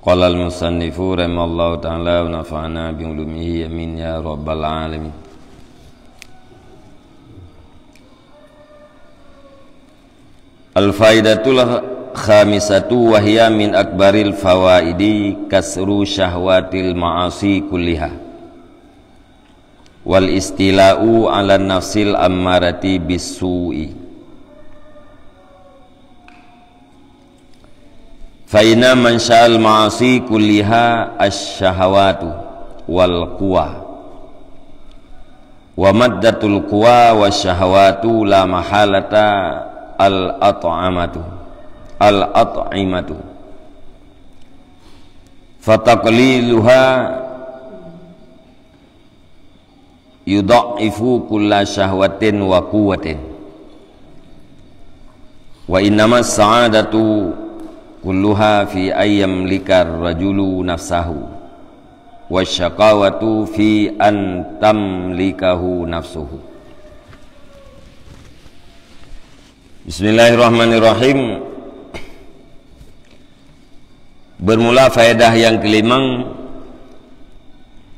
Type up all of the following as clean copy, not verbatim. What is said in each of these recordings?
Qala al-musannifu rahimallahu ta'ala wa nafa'ana bi ulumihi amin ya rabbal alamin. Al-faidatul khamisatu wa hiya min akbaril fawaidi kasru syahwatil ma'asi kulliha wal istila'u ala nafsil ammarati bisu'i. Faina man sya'al ma'asi kulliha asyahawatu wal quwa wa maddatul quwa wasyahawatu la mahalata al-at'imatu fataqliluha yudha'ifu kulla syahwatin wa quwwatin wa innamas sa'adatu kulluha fi ayyam likar rajulu nafsahu wasyaqawatu fi an tamlikahu nafsuhu. Bismillahirrahmanirrahim. Bermula faedah yang kelimang,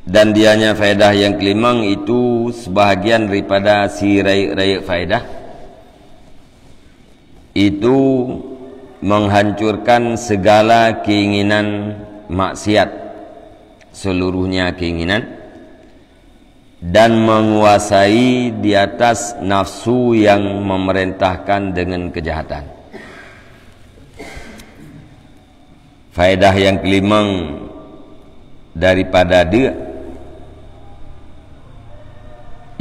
dan dianya faedah yang kelimang itu sebahagian daripada si raik-raik faedah itu menghancurkan segala keinginan maksiat, seluruhnya keinginan, dan menguasai di atas nafsu yang memerintahkan dengan kejahatan. Faedah yang kelimang daripada dia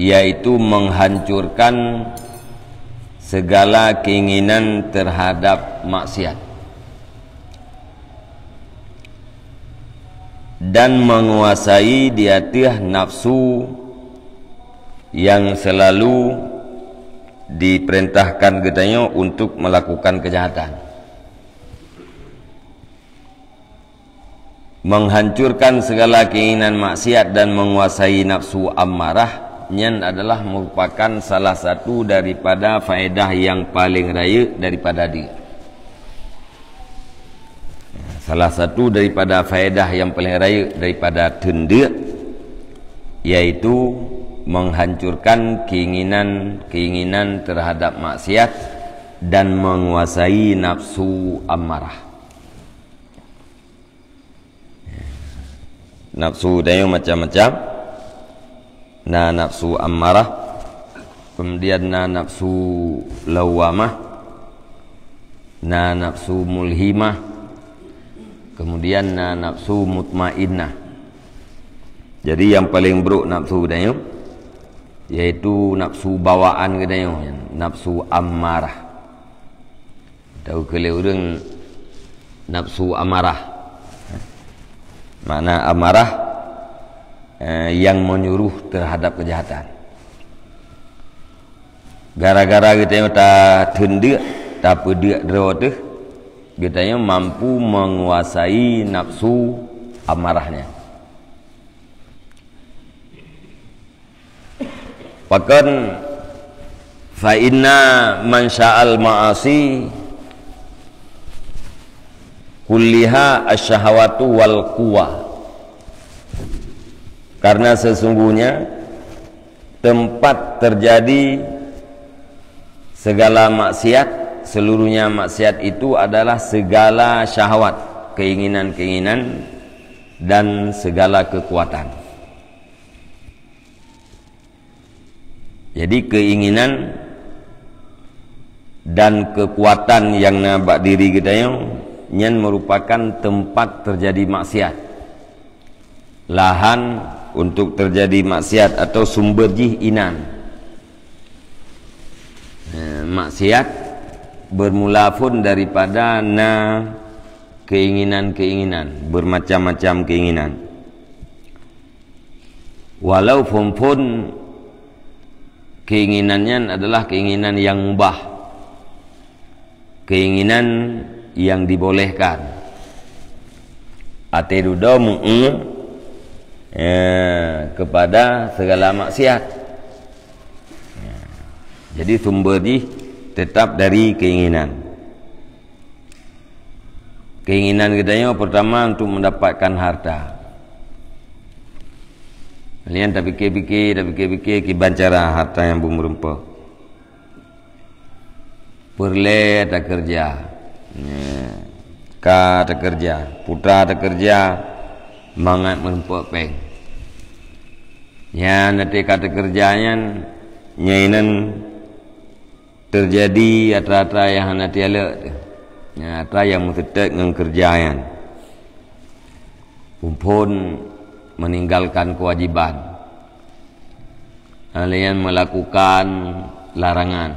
yaitu menghancurkan segala keinginan terhadap maksiat dan menguasai di atas nafsu yang selalu diperintahkan katanya untuk melakukan kejahatan. Menghancurkan segala keinginan maksiat dan menguasai nafsu ammarah adalah merupakan salah satu daripada faedah yang paling raya daripada dia. Salah satu daripada faedah yang paling raya daripada tenda yaitu menghancurkan keinginan terhadap maksiat dan menguasai nafsu ammarah. Nafsu dia macam-macam. Nafsu ammarah, kemudian nafsu lawamah, nafsu mulhimah, kemudian nafsu mutmainnah. Jadi yang paling buruk nafsu dia yaitu nafsu bawaan dia, nafsu ammarah. Tahu kalau orang nafsu amarah, makna amarah yang menyuruh terhadap kejahatan. Gara-gara kita tak tenda, tak pedak draw tu, kita mampu menguasai nafsu amarahnya. Bahkan fa inna man sya'al ma'asi kulliha asyahawatu wal quwa. Karena sesungguhnya tempat terjadi segala maksiat, seluruhnya maksiat itu adalah segala syahwat, keinginan-keinginan dan segala kekuatan. Jadi keinginan dan kekuatan yang nampak diri kita yang merupakan tempat terjadi maksiat, lahan untuk terjadi maksiat atau sumber jihinan. Maksiat bermula pun daripada keinginan-keinginan, bermacam-macam keinginan. Walaupun keinginannya adalah keinginan yang mubah, keinginan yang dibolehkan. Atirudamu kepada segala maksiat. Jadi sumber tetap dari keinginan. Keinginan kita pertama untuk mendapatkan harta. Kalian tak fikir-fikir kibancara harta yang bermerempah. Perle tak kerja, ka tak kerja, putra tak kerja, mangat merempah peng. Yang nanti kata kerjanya nyainan terjadi atra-atra yang nanti ala. Atra yang mengetek dengan kerjaan. Pun meninggalkan kewajiban. Kalian melakukan larangan.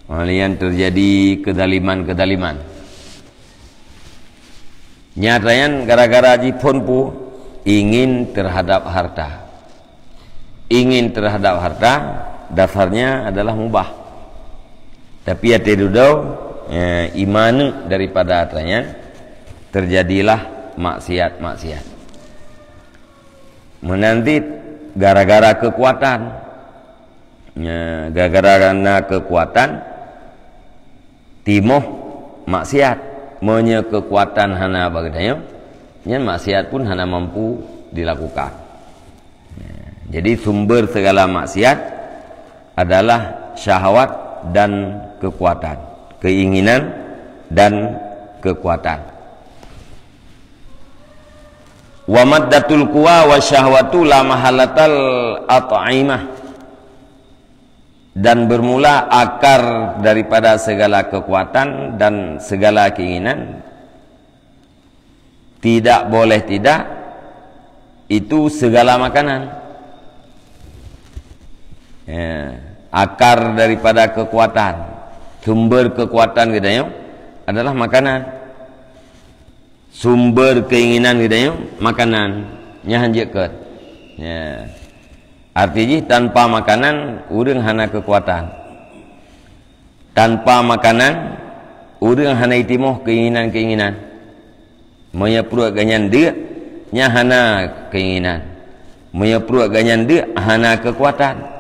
Kalian terjadi kedaliman-kedaliman. Nyatanya gara-gara jipun pu ingin terhadap harta. Ingin terhadap harta dasarnya adalah mubah. Tapi ya tidudau iman daripada hartanya terjadilah maksiat-maksiat. Menanti gara-gara kekuatan, gara-gara kekuatan timoh maksiat, menye kekuatan hana bagainya, nyen maksiat pun hana mampu dilakukan. Jadi sumber segala maksiat adalah syahwat dan kekuatan, keinginan dan kekuatan. Wa maddatul quwa wa syahwatu la mahalatal at'imah. Dan bermula akar daripada segala kekuatan dan segala keinginan, tidak boleh tidak, itu segala makanan. Akar daripada kekuatan, sumber kekuatan kita adalah makanan. Sumber keinginan kita makanan nyahanjekeun. Artinya tanpa makanan urang hana kekuatan. Tanpa makanan urang hana itimoh keinginan-keinginan. Menyepruak ganyan dia nya hana keinginan. Menyepruak ganyan dia hana kekuatan.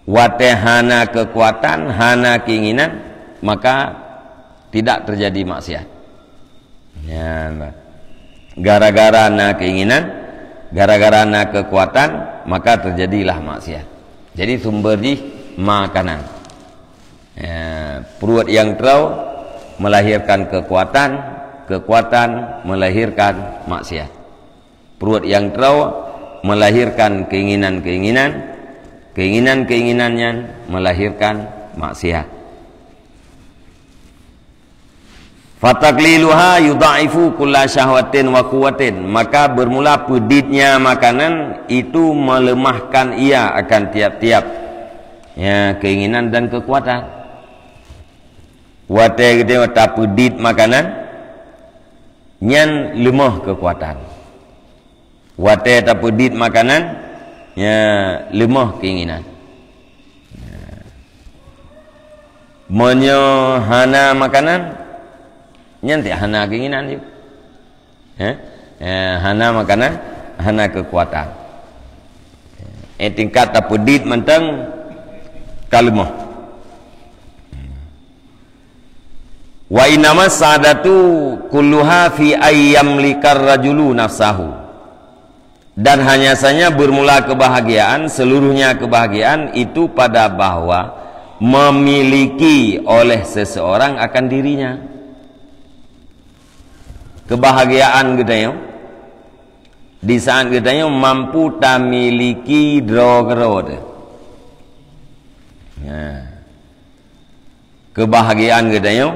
Wate hana kekuatan, hana keinginan, maka tidak terjadi maksiat. Gara-gara na keinginan, gara-gara na kekuatan, maka terjadilah maksiat. Jadi sumber di makanan. Perut yang terau melahirkan kekuatan, kekuatan melahirkan maksiat. Perut yang terau melahirkan keinginan-keinginan, keinginan-keinginannya melahirkan maksiat. Fatakliluha yudha'ifu kulla syahwatin wa quwwatin. Maka bermula peditnya makanan itu melemahkan ia akan tiap-tiap keinginan dan kekuatan. Wate kita tak pedit makanan nyan lemah kekuatan. Wate tak pedit makanan lemah keinginan. Menyo hana makanan nyanti hana keinginan juga. Hana makanan, hana kekuatan. Tingkat tak pedit mentang kalemah. Wa innamas sa'adatu kulluha fi ayyam likar rajulu nafsahu. Dan hanya saja bermula kebahagiaan, seluruhnya kebahagiaan itu pada bahwa memiliki oleh seseorang akan dirinya. Kebahagiaan kita di saat kita mampu tak miliki drogero. Kebahagiaan kita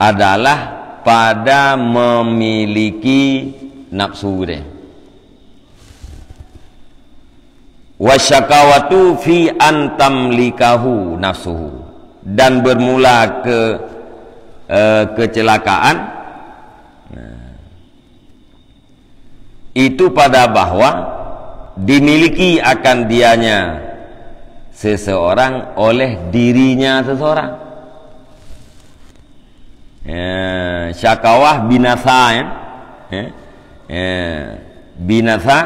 adalah pada memiliki nafsu kita. Wasyakawatu fi antamlikahu nafsuhu. Dan bermula kecelakaan itu pada bahwa dimiliki akan dianya seseorang oleh dirinya seseorang. Syakawah binasa binasa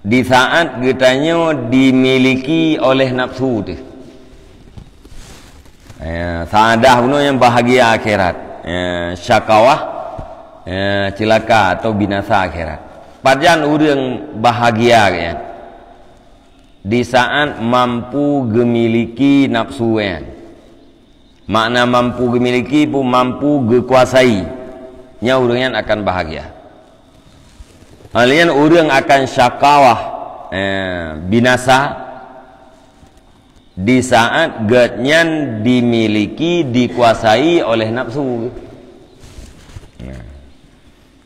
di saat kitanya dimiliki oleh nafsu tu. Saadah pun yang bahagia akhirat. Syakawah celaka atau binasa akhirat. Pajan urang bahagia ya. Di saat mampu gemiliki nafsu ya. Makna mampu gemiliki pun mampu gekuasai. Nya urang akan bahagia. Halian urang akan syakawah binasa di saat getnyan dimiliki dikuasai oleh nafsu.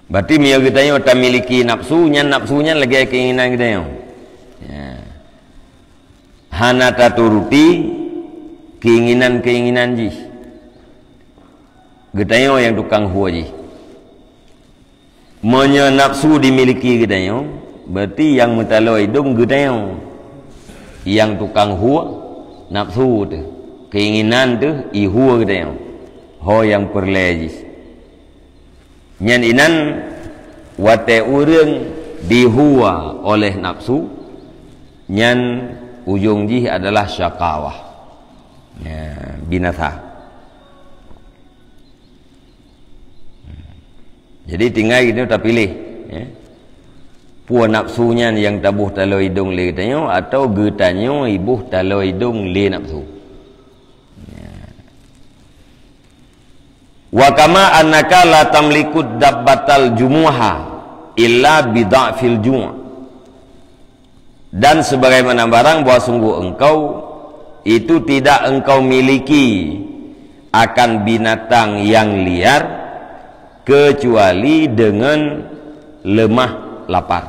Berarti mia kita yang tak miliki nafsunya lagi keinginan kita yang hana tak turuti keinginan ji kita yang tukang huwa ji monya nafsu dimiliki kita yang berarti yang mutalo hidung kita yang tukang huwa nafsu tu keinginan tu ihua kita yang ho yang perlejis nyan inan wate urang dihua oleh nafsu nyan ujung jih adalah syakawah binasa. Jadi tinggal kita tak pilih puan nafsunya yang tabuh talo hidung le tanyo atau getanyo ibuh talo hidung le nafsu. Wa kama annaka la tamliku dabbatal jumuha illa bid'afil ju'. Dan sebagaimana barang bahwa sungguh engkau itu tidak engkau miliki akan binatang yang liar kecuali dengan lemah lapar.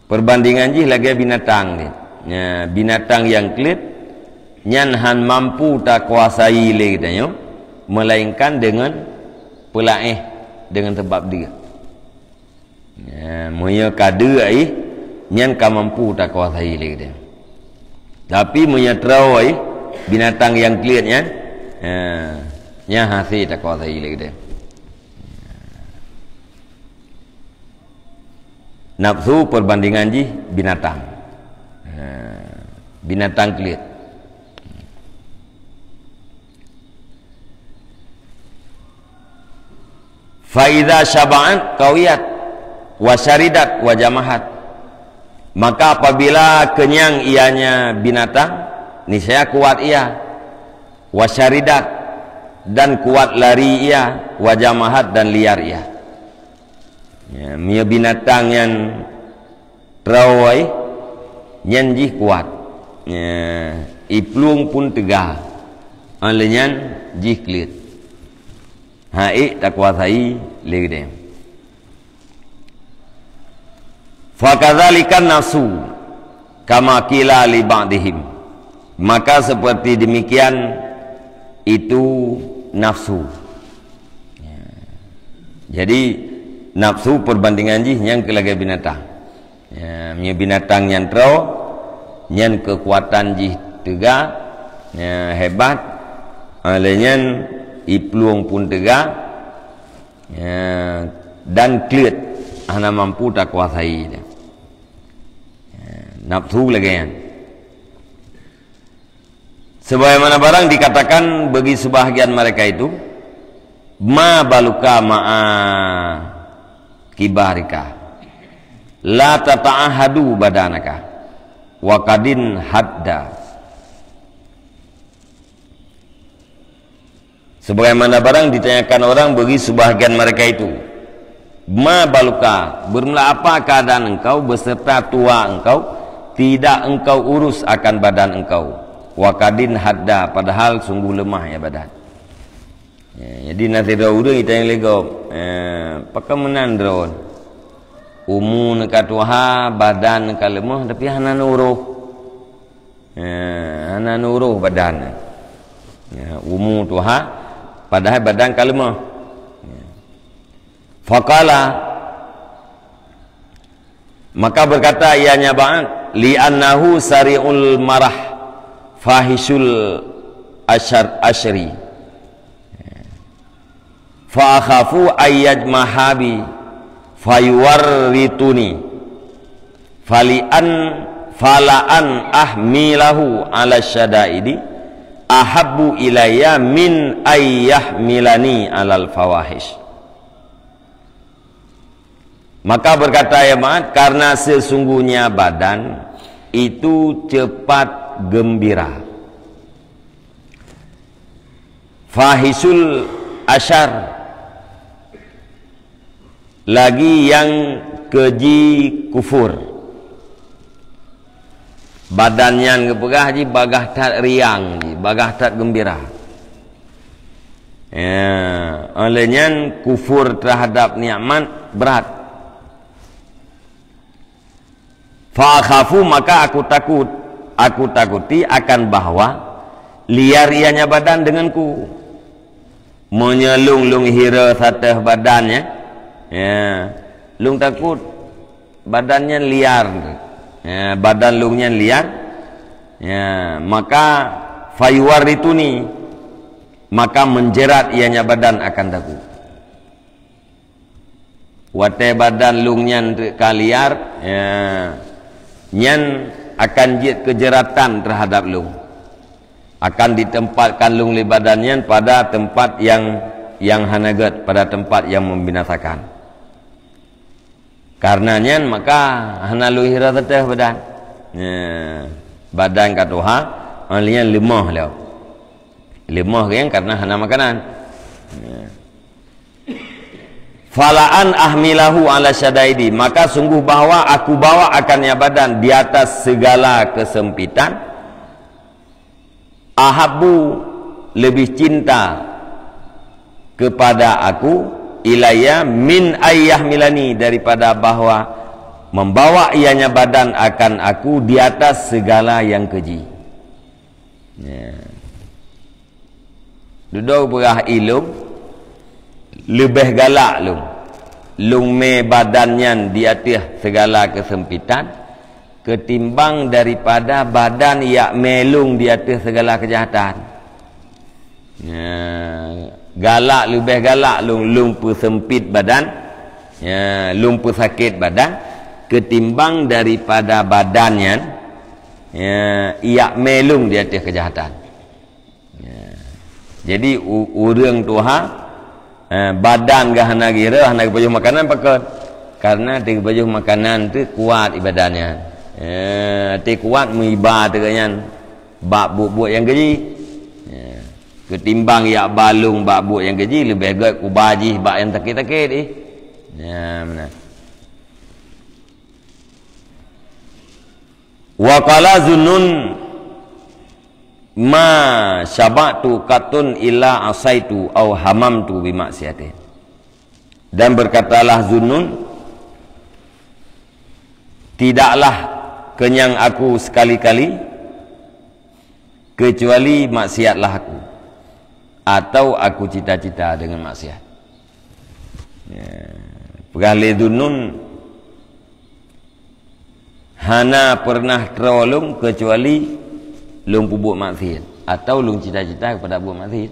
Perbandingan jih lagi binatang ni. Binatang yang klit nyan han mampu tak kuasai le katanya melainkan dengan pelaih dengan sebab dia moya kada ai nyan ka mampu tak kuasai le katanya tapi moya trau ai binatang yang clear nyan nya hasil tak kuasai le katanya nafsu perbandingan ji binatang binatang clear. Faida syaba'an kawiyat wasyaridat wajamahat. Maka apabila kenyang ianya binatang, niscaya kuat ia. Wasyaridat dan kuat lari ia, wajamahat dan liar ia. Mia binatang yang terawai nyanjih kuat. Iplung pun tegah. Alenyan jih klit. Hai tak kuasai legde. Fakadzalikan nafsu kama qila li ba'dihim. Maka seperti demikian itu nafsu. Jadi nafsu perbandingan jih yang kelagai binatang. Binatang yang terau, yang kekuatan jih tegak, hebat, alenyan ipluang pun tegak dan klit hana mampu tak kuasai nafsu lagi kan sebagaimana barang dikatakan bagi sebahagian mereka itu ma baluka ma'a kibarika la tata'ahadu badanaka wa kadin hadda. Sebagaimana barang ditanyakan orang bagi sebahagian mereka itu, ma baluka, bermula apa keadaan engkau beserta tua engkau, tidak engkau urus akan badan engkau, wakadin hadda, padahal sungguh lemah ya badan. Jadi nanti dah kita yang lego, pakai menandron, umu nekat tuha, badan nekat lemah, tapi hana nuruh badan, umu tuha. Padahal badan kalemah. Faqala maka berkata ianya ba'an li'annahu sari'ul marah fahisul ashri fa akhafu ayyaj mahabi fayuwarrituni falaan ahmilahu ala syadaidi ahabbu ilayya min ayyahmilani alal fawahish. Maka berkata Yaman, karena sesungguhnya badan itu cepat gembira. Fahisul asyar, lagi yang keji kufur. Badannya ngepegah ji bagah tat riang ji, bagah tat gembira. Ya, olehnya kufur terhadap nikmat berat. Fa khafu, maka aku takuti akan bahwa liar ianya badan denganku, menyelung-lung hira satah badannya. Ya, lung takut badannya liar. Ya, badan lungnya liar. Ya, maka fayuar itu nih, maka menjerat ianya badan akan daku. Wate badan lungnya kaliar, ya, nyan akan jid kejeratan terhadap lung. Akan ditempatkan lung li badannya pada tempat yang hanagat, pada tempat yang membinasakan. Karenanya maka hanalu hira teteh badan. Ya, badan katuha alian lemah lah. Lemah kan karena hana makanan. Ya. Falaan ahmilahu ala syadaidi, maka sungguh bahwa aku bawa akannya badan di atas segala kesempitan. Ahabu, lebih cinta kepada aku, ilayya min ayyah milani, daripada bahwa membawa ianya badan akan aku di atas segala yang keji. Ya. Duduk berah ilum lebih galak lung me badannya di atas segala kesempitan ketimbang daripada badan yang melung di atas segala kejahatan. Ya, galak lebih galak lung sempit badan, ya, lung sakit badan ketimbang daripada badannya ya ia melung di atas kejahatan. Ya. Jadi urang tuha badan gahana gira hana baju makanan pakai, karena di baju makanan tu kuat ibadahnya. Ti kuat muibah tegaknya bab buat yang gaji. Ketimbang ya balung bab buat yang gaji lebih baik ku baji bab yang takit-takit ya benar. Wa qala zunnun ma syabatu katun illa asaitu au hamamtu bi maksiatin. Dan berkatalah Zunnun, tidaklah kenyang aku sekali-kali kecuali maksiatlah aku, atau aku cita-cita dengan maksiat. Ya. Pegahli Zunnun hana pernah terolong kecuali lung pubuk maksiat atau lung cita-cita kepada buat maksiat.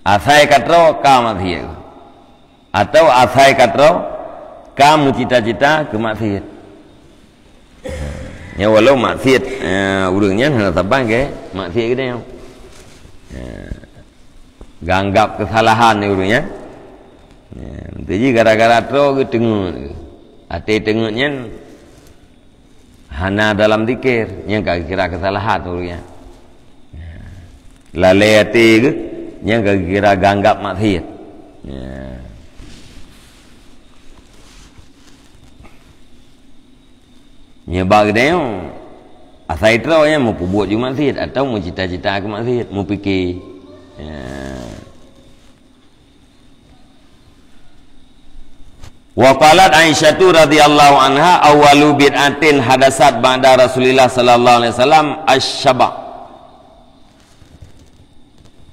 Asai katro ka maksiat atau asai katro kamu cita-cita ke maksiat. Ya walau maksiat urangnya hendak tabang ke maksiat gede yang ganggap kesalahan ni urangnya. Jadi gara-gara tro ke tengok ate tengoknya hana dalam zikir yang kira kesalahan urangnya. Lalai ate ke yang kira ganggap maksiat. Nyebab dia asal itu yang mau buat juga maksiat atau mau cita-cita ke maksiat, mau fikir. Wa qalat Aisyah radhiyallahu anha awwalu bid'atin hadasat ba'da Rasulillah sallallahu alaihi wasallam asy-syaba'.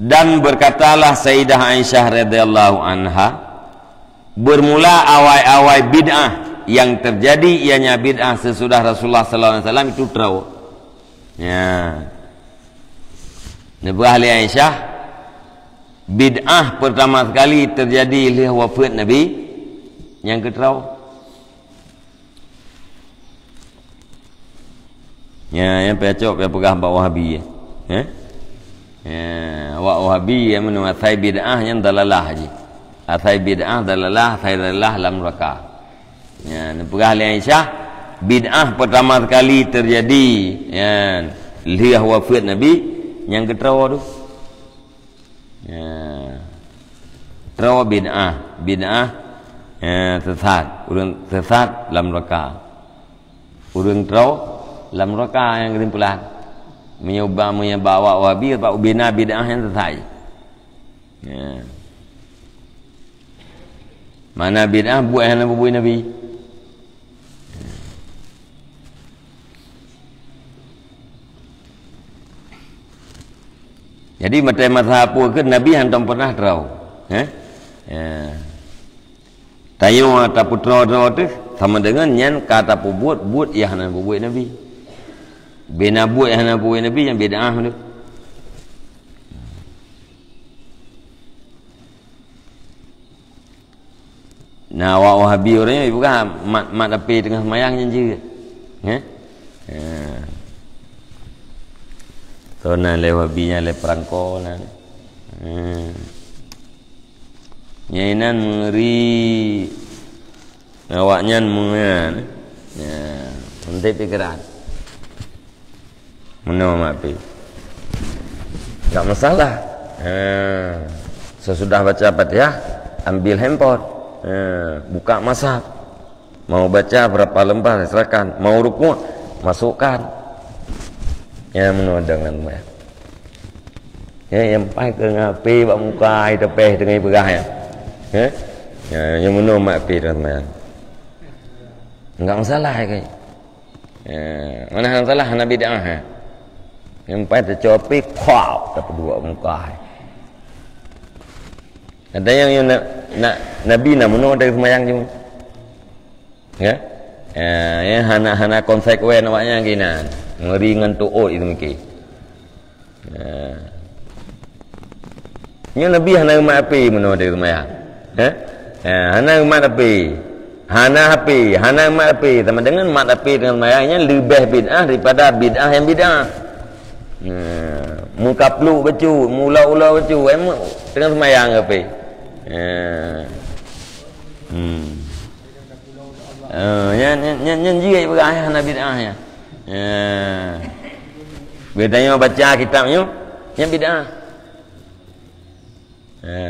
Dan berkatalah Sayyidah Aisyah radhiyallahu anha, bermula awal-awal bid'ah yang terjadi ianya bid'ah sesudah Rasulullah sallallahu alaihi wasallam itu terau. Ya. Nabi ahli Aisyah, bid'ah pertama sekali terjadi oleh wafat Nabi yang keterau. Ya, yang pecok yang pegah bawa Wahabi. Ya. Ya, Wahabi yang menurut saya bid'ah yang dalalah haji. Saya bid'ah dalalah, saya dalalah lam raka. Ya, pegah li Aisyah bid'ah pertama kali terjadi ya liah wafat Nabi yang keterawa tu. Ya. Terawa bid'ah sesat, urang sesat lam raka. Urang terawa lam raka yang kesimpulan menyebawa Wahabi atau bina bid'ah yang sesat. Ya. Mana bid'ah buat yang buat Nabi. Jadi mata apa ke Nabi hantam pernah tahu. Ya. Tayo atau putra tu sama dengan yang kata buat yang nak buat Nabi. Bina buat yang nak buat Nabi yang bid'ah tu. Nah, Wahabi orangnya bukan mat api tengah semayang je. Ya. So na le Wahabinya le perangko na. Nyainan mengeri awaknya mengan. Ya, nanti pikiran. Menurut mapi. Tak masalah. Sesudah baca Fatihah, ambil handphone. Buka mashaf. Mau baca berapa lembar silakan. Mau rukuk masukkan. Ya menurut dengan ya yang pai ke ngapi bak muka itu peh dengan berah ya. Ya yang menurut mapi teman. Enggak masalah ke. Mana yang salah Nabi dah. Yang pai tercopi kau dapat dua muka. Ada yang nak Nabi nak menurut dari semayang je. Ya. Ya hana konsekuen awaknya gina. Ngeri dengan tu'ud itu mungkin. Yang Nabi hana umat api menurut dari semayang. Hana umat api. Hana umat api. Sama dengan umat api dengan semayangnya lebih bid'ah daripada bid'ah yang bid'ah. Muka peluk bacu, mula-ula bacu. Dengan semayang api. Yang jirat berayah Nabi bid'ah ya. Bedanya baca kitabnya yang bid'ah.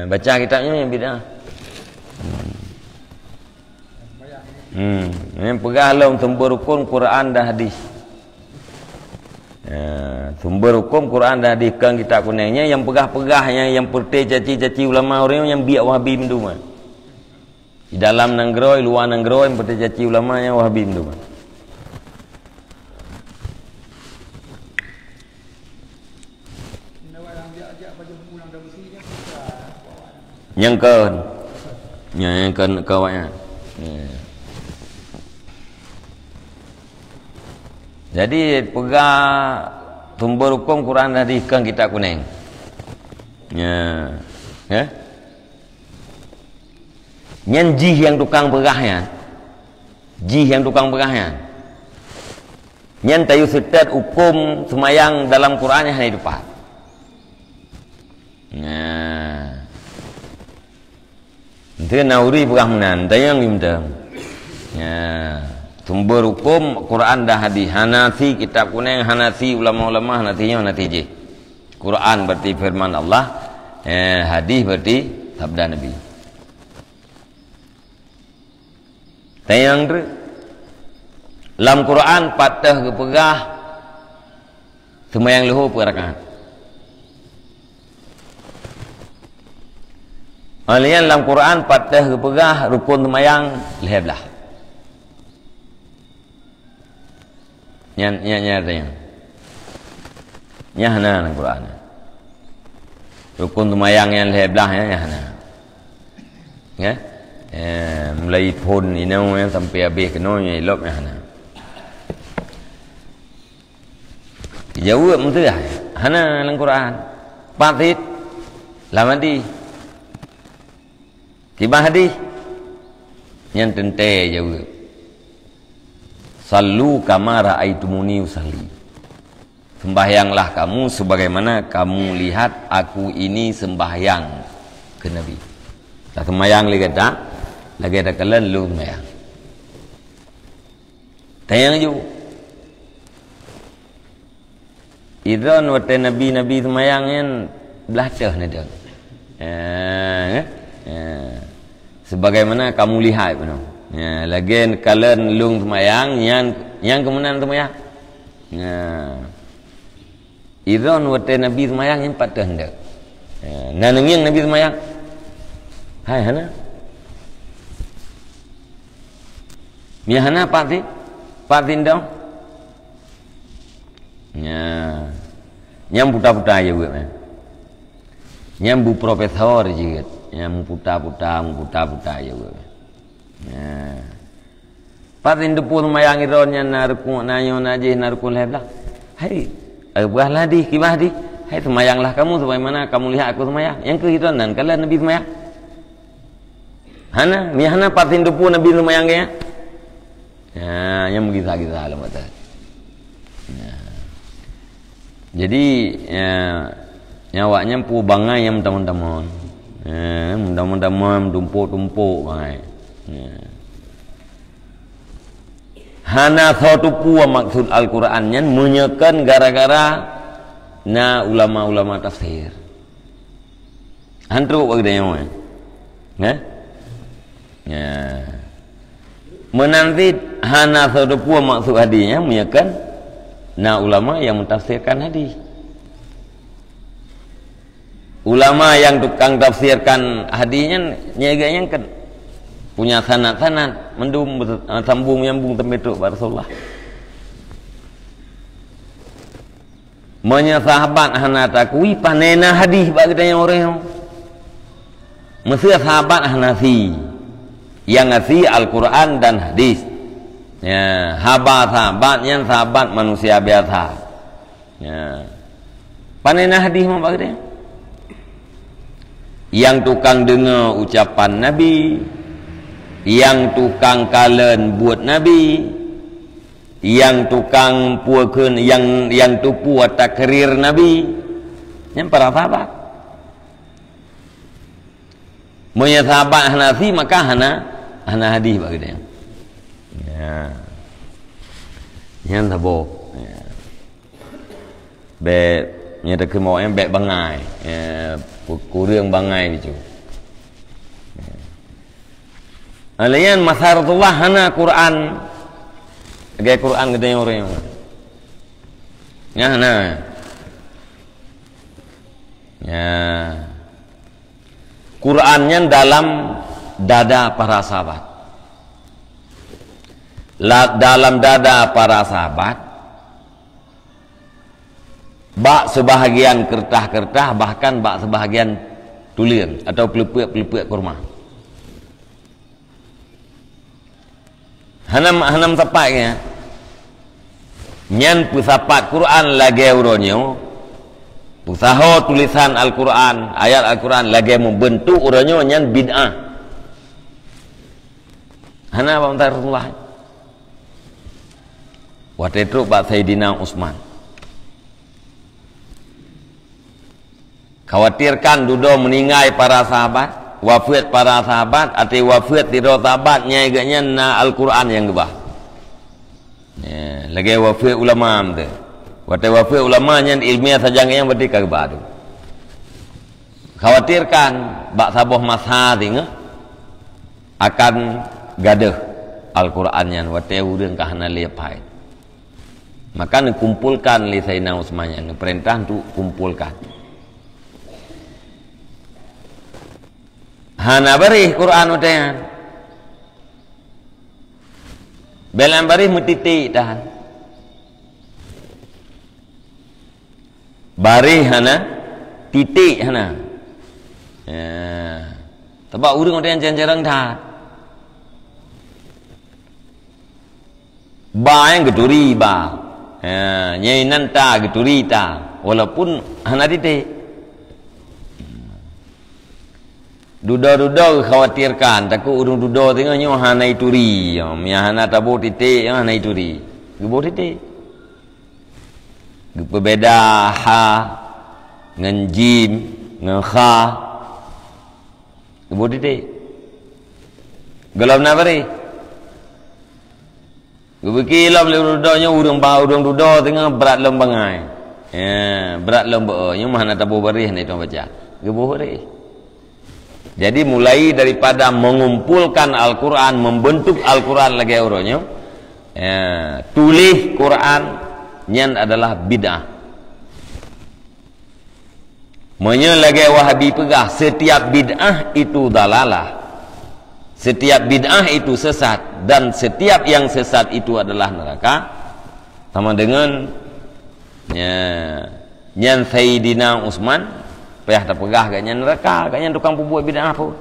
Baca kitabnya yang bid'ah. Yang pegalau sumber hukum Quran dan hadis. Sumber hukum Quran dan hadis kan kitab kuningnya yang pegah-pegahnya yang perti caci-caci ulama orang yang biak Wahabi menduma. Di dalam nanggroi, luar nanggroi yang perti caci ulama yang Wahabi menduma. Yang kawaknya. Jadi pegang sumber hukum Quran dan hadis kan kitab kuning. Ya. Yang jih yang tukang pegahnya. Yang tayu setat hukum semayang dalam Qurannya hanya depan. Itu nauri pegah menan, tayang minta. Sumber hukum Quran dan hadis. Hanafi kitab kuning, Hanafi ulama-ulama, Hanafinya Hanafi. Quran berarti firman Allah, hadis berarti sabda Nabi. Tayang tu dalam Quran patah ke pegah semayang luhur perakaat. Alian dalam Quran patah ke pegah rukun semayang leheblah. Nya hana dalam Quran. Rukun semayang yang leheblah ya hana. Ya. Mulai pun inau yang sampai habis kenonya elok ya hana. Jawab betul dah. Hana dalam Quran. Patit lamadi. Tiba hadis yang tente jawab. Sallu kama ra'aitumuni usalli. sembahyanglah kamu sebagaimana kamu lihat aku ini sembahyang ke Nabi. Tak sembahyang lagi ada kalian lu sembahyang. Tayang ju. Idron wate Nabi sembahyang yang belatah ni dia. Sebagaimana kamu lihat benar. Lagi kalian lung sembahyang yang kemudian sembahyang. Idron wate Nabi sembahyang yang patah hendak. Nanengin Nabi sembahyang. Hai hana. Mi hana patin dong. Nyam puta-puta aja gue. Nyam bu profesor juga. Nyam puta-puta aja gue. Patin depu sembahyang idron yang narku nayo najih narku leblah. Hai, buahlah di kibah di. Hai sembahyanglah kamu sebagaimana kamu lihat aku sembahyang. Yang kehidupan dan kalian Nabi sembahyang. Hana, mi hana patin depu Nabi sembahyang ya. Yang begitu-gitu lah mata. Jadi nyawaknya pu bangai yang teman-teman. Mudah-mudahan tumpuk-tumpuk bangai. Hana satu pua maksud Al-Quran yang menyekan gara-gara na ulama-ulama tafsir. Hantu bagaimana? Menanti hana satu pua maksud hadisnya menyekan na ulama yang mentafsirkan hadis. Ulama yang tukang tafsirkan hadisnya nyeganya kan punya sanad-sanad mendum sambung nyambung tembetuk Rasulullah. Menya sahabat hana takui panena hadis bagi tanya orang. Mesti sahabat Hanafi yang ngasih Al-Quran dan hadis. Ya, sahabat yang sahabat manusia biasa. Ya. Panena hadis mau bagi dia. Yang tukang dengar ucapan Nabi, yang tukang kalen buat Nabi, yang tukang puakeun yang tupu takrir Nabi, yang para sahabat. Monya sahabat Hanafi maka hana hadis bagi dia. Ya. Yang tabok. Ya. Be nyata ke mau yang be bangai. Ya, kurang bangai itu. Alayan masaratullah hana Quran. Gaya Quran katanya orang. Ya hana. Ya. Qurannya dalam dada para sahabat. Dalam dada para sahabat bak sebahagian kertah-kertah, bahkan bak sebahagian tulir atau pelepuk-pelepuk kurma. Hanam sapaknya nyan pusapat Quran lagi uronyo usaha tulisan Al-Quran, ayat Al-Quran lagi membentuk uronyo nyan bid'ah. Hana bangsa Rasulullah waktu itu Pak Sayyidina Utsman khawatirkan dudo meninggal para sahabat, wafat para sahabat atau wafat tiro sahabat nyai na Al-Quran yang gebah. Ya, lagi wafat ulama tu. Waktu wafat ulama yang ilmiah saja yang berarti gebah tu. Khawatirkan bak saboh masa tinggal akan gaduh Al-Quran yang waktu urang kahana lepai. Maka kumpulkan li Sayyidina Utsman yang perintah untuk kumpulkan. Hana barih Quran udayan. Belan barih mutitik tahan. Barih hana titik hana. Ya. Sebab urang udayan jarang dah. Ba yang geduri ba. Ya, nyai nanta geduri ta. Walaupun hana titik. Duda-duda khawatirkan takut urung duda tengoknya hana ituri ya hana tabo titik hana ituri gebo titik berbeda ha dengan jim dengan kha kemudian dek gelam apa ni kebekilam leudanya urang duda tengah berat lembangai berat lembak nya mana tabu barih ni tuan baca gebuh dek. Jadi mulai daripada mengumpulkan Al-Quran, membentuk Al-Quran lagi orangnya, tulis Quran nyan adalah bid'ah. Lagi Wahabi pegah setiap bid'ah itu dalalah, setiap bid'ah itu sesat, dan setiap yang sesat itu adalah neraka. Sama dengan nyan Sayyidina Utsman payah terpegah gaknya neraka, gaknya tukang pembuat bid'ah pun.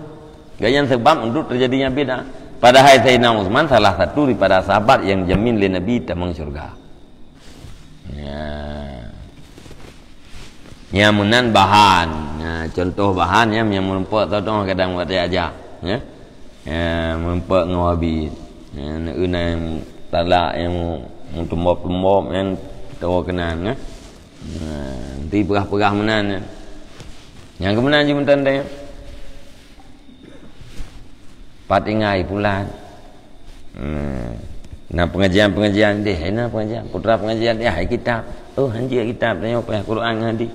Gaknya sebab untuk terjadinya bid'ah. Padahal Sayyidina Utsman salah satu daripada sahabat yang jamin li Nabi tamang syurga. Nyamunan bahan. Contoh bahan yang merempak tahu kadang buat dia ajar, ya. Merempak ngawabi. Yang talak yang tumbop-tumbop yang tahu kenan, ya. Nanti perah-perah menan, ya. Yang kemenangan je mentanda ya. Patingai pula. Nah pengajian deh, nah pengajian, putra pengajian dia hai kitab. Oh hanji kitab tanya apa Quran ngadi.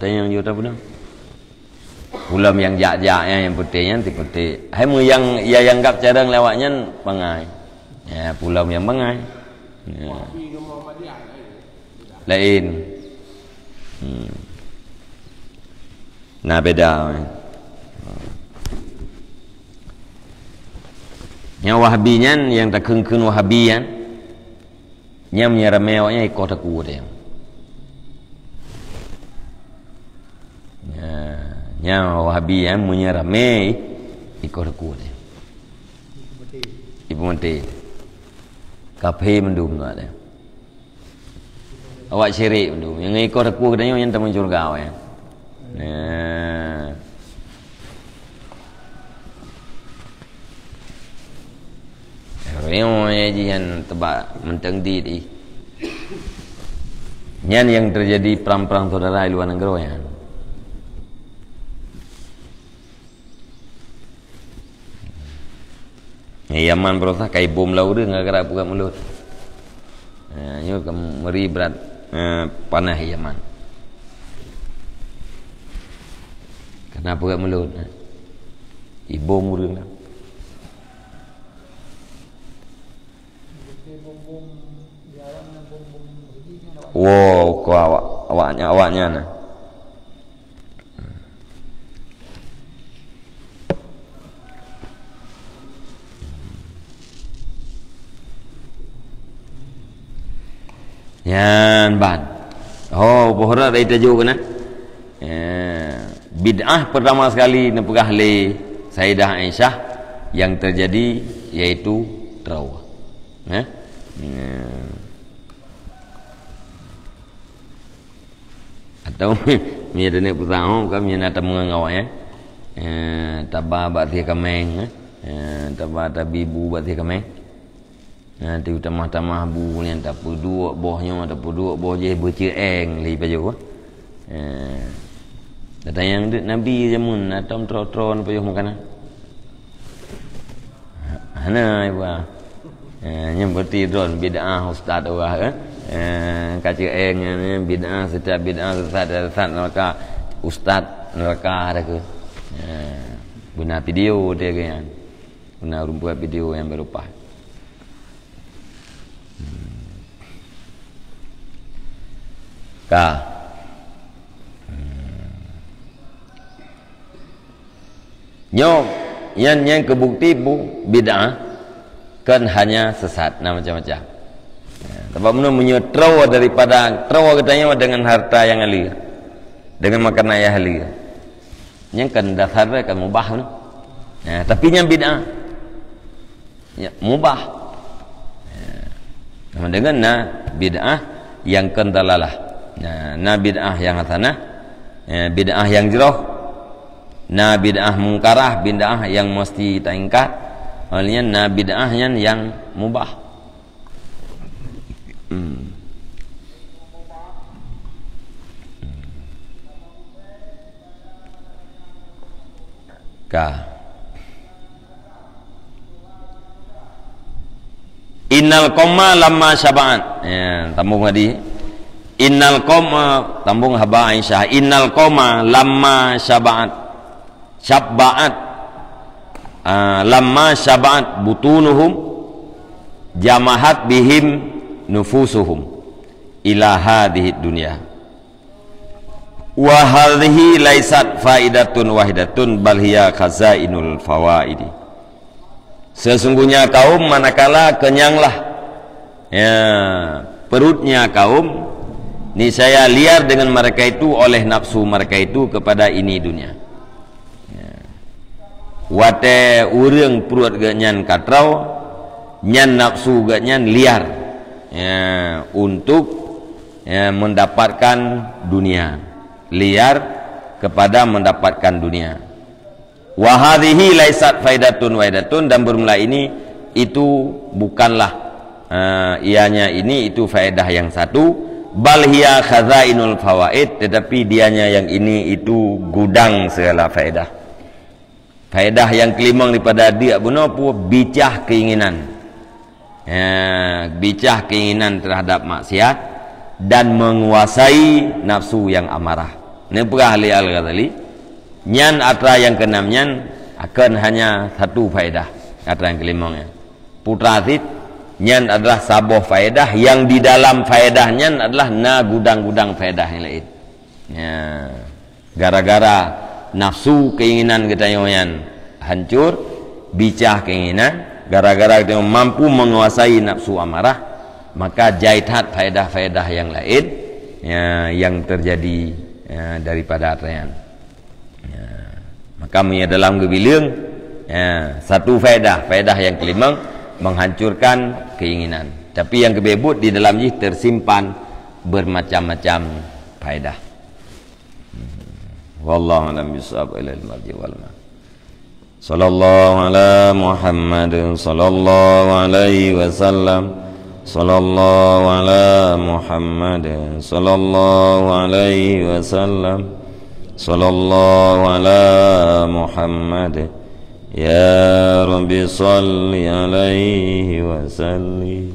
Tanya yang juta pun. Ulam yang jak-jak yang putihnya ti putih. Hai mu yang ya yang gap cadang lewatnya pangai. Ya pulau yang pangai. Lain. Nah beda. Yang Wahabinya yang tak kengkeng Wahabian, yang menyeremewanya ikut aku dia. Yang Wahabian menyeremei ikut aku dia. Ibu mati. Kafe mendum tak ada. Awak syirik mendum. Yang ikut aku katanya yang tak mencurga ya. Yang tebak menteng di nyan yang terjadi perang-perang saudara di luar negara ya. Yaman berusaha kai bom laut dia ngagara buka mulut. Nyo kemeri berat panah Yaman. Kenapa kat mulut? Ibu murung lah. Wow, kau awaknya nah. Yan ban. Oh, bohra dah tajuk kena. Bid'ah pertama sekali nepegah le Sayyidah Aisyah yang terjadi yaitu trawa. Atau mi ada nek pertama kami nak mengawak ya. Tabah bakti kameng, tabah tabibu bakti kameng. Nanti utamah-tamah bu yang tak peduk bohnya tak peduk boh je berceeng li baju. Data yang Nabi jamun atau tro-tron payuh makanan. Hana ibu. Yang berarti drone bid'ah ustaz orang kaceeng ni bid'ah setiap bid'ah sesat neraka ustaz neraka ada ke. Guna video dia kan. Guna buat video yang berupa. Ka Nyom yang kebukti bu bid'ah kan hanya sesat nah macam-macam. Sebab mana menyetrawa daripada trawa katanya dengan harta yang ahli, dengan makanan yang ahli. Yang kan dasarnya kan mubah no. Tapi yang bid'ah ya, mubah. Sama dengan bid'ah yang kendalalah. Bid'ah yang hasanah, bid'ah yang jauh. Bid'ah mungkarah, bid'ah yang mesti tak ingkar. Olehnya bid'ah yang mubah. Innal qoma lamma syaba'at. Ya, tambung tadi. Innal qoma tambung haba Aisyah. Innal qoma lamma syaba'at. Syabba'at. Lamma syaba'at butunuhum jamahat bihim nufusuhum ila hadhihi dunya. Wa hadhihi laisat faidatun wahidatun bal hiya khazainul fawaidi. Sesungguhnya kaum manakala kenyanglah ya, perutnya kaum niscaya liar dengan mereka itu oleh nafsu mereka itu kepada ini dunia. Ya. Wate urang perut ganyan katrau nyan nafsu ganyan liar ya, untuk ya, mendapatkan dunia, liar kepada mendapatkan dunia. Wa hadhihi laisat faidatun waidatun, dan bermula ini itu bukanlah ianya ini itu faedah yang satu, bal hiya khazainul fawaid, tetapi dianya yang ini itu gudang segala faedah. Faedah yang kelima daripada dia benar pu bicah keinginan. Bicah keinginan terhadap maksiat dan menguasai nafsu yang amarah. Ini pula ahli al-Ghazali. Nyan atra yang keenam nyan akan hanya satu faedah. Atra yang kelimanya putra asid nyan adalah sabuh faedah yang di dalam faedah nyan adalah na gudang-gudang faedah yang lain. Ya, gara-gara nafsu keinginan kita yang hancur, bicah keinginan, gara-gara kita mampu menguasai nafsu amarah, maka jaitat faedah-faedah yang lain ya, yang terjadi ya, daripada atrayan. Maka dalam kebilang ya, satu faedah yang kelima menghancurkan keinginan, tapi yang kebebut di dalamnya tersimpan bermacam-macam faedah. Wallahu a'lam bishawab. Ilal marji wal ma. Sallallahu ala Muhammad sallallahu alaihi wasallam. Sallallahu ala Muhammad sallallahu alaihi wasallam. Sallallahu ala Muhammad ya Rabbi salli alaihi wa sallim.